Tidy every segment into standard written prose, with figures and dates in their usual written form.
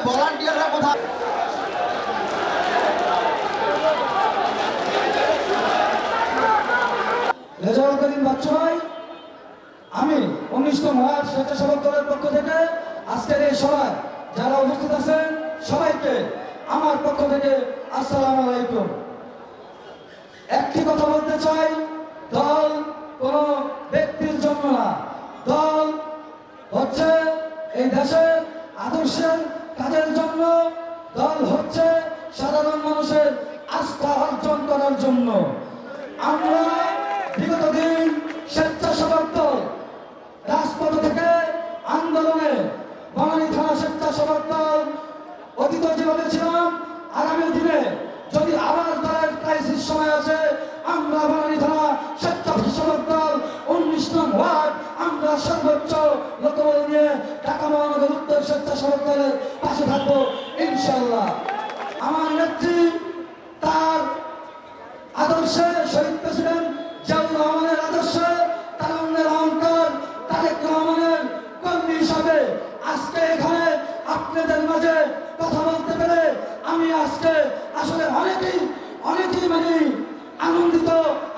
ভলান্টিয়াররা কোথায়? রেজাউল করিম বাচ্চু ভাই, আমি 19তম ওয়ার্ড স্বেচ্ছাসেবক দলের পক্ষ থেকে আজকের এই সভায় যারা উপস্থিত আছেন সবাইকে আমার পক্ষ থেকে আসসালামু আলাইকুম। একটি কথা বলতে চাই, দল কোনো ব্যক্তির জন্য না, দল হচ্ছে এই দেশের আদর্শের কাজের জন্য, দল হচ্ছে সাধারণ মানুষের আস্থা অর্জন করার জন্য। আমরা বিগত দিন স্বেচ্ছাসেবক দল রাজপথ থেকে আন্দোলনে বনানী থানা স্বেচ্ছাসেবক দল অতীত যেভাবে ছিলাম, আগামী দিনে যদি আবার দলের ক্রাইসিস সময় আছে, আমরা বনানী থানা স্বেচ্ছাসেবক দল 19 নং ওয়ার্ড আমরা সর্বোচ্চ লোকবল নিয়ে ঢাকা মহানগর উত্তর স্বেচ্ছাসেবক দলের পাশে থাকবো ইনশাআল্লাহ। আমার নেত্রী তার আদর্শে, শহীদ প্রেসিডেন্ট জিয়াউর রহমানের আদর্শে, তারুণ্যের অহংকার তারেক রহমানের কর্মী হিসাবে আজকে এখানে আপনাদের মাঝে কথা বলতে পেরে আমি আজকে আসলে অনেকেই মানে আনন্দিত।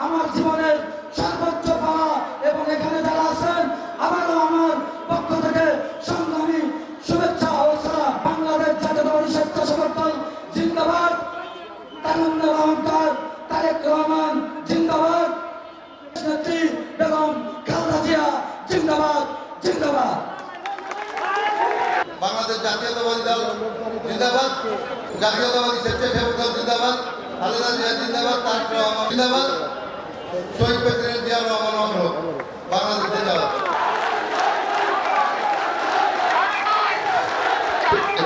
আমার জীবনের সর্বোচ্চ পাওয়া, এবং এখানে যারা আছেন আবারও আমার পক্ষ থেকে সংগ্রামী শুভেচ্ছা ও সালাম। বাংলাদেশ জাতীয়তাবাদী স্বেচ্ছাসেবক দল জিন্দাবাদ, তারুণ্যের অহংকার তারেক রহমান জিন্দাবাদ, নেত্রী বেগম খালেদা জিয়া জিন্দাবাদ জিন্দাবাদ। বাংলাদেশ জাতীয়তাবাদী দল জিন্দাবাদ, জাতীয়তাবাদী স্বেচ্ছাসেবক দল জিন্দাবাদ, খালেদা জিয়া জিন্দাবাদ, তারেক রহমান জিন্দাবাদ, শহীদ প্রেসিডেন্ট জিয়াউর রহমান অমর, বাংলাদেশ জিন্দাবাদ।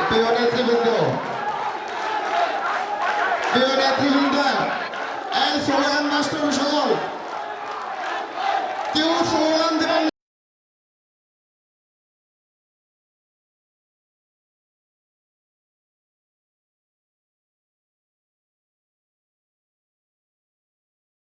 প্রিয় নেতৃবৃন্দ, এই স্লোগান মাস্টার সকল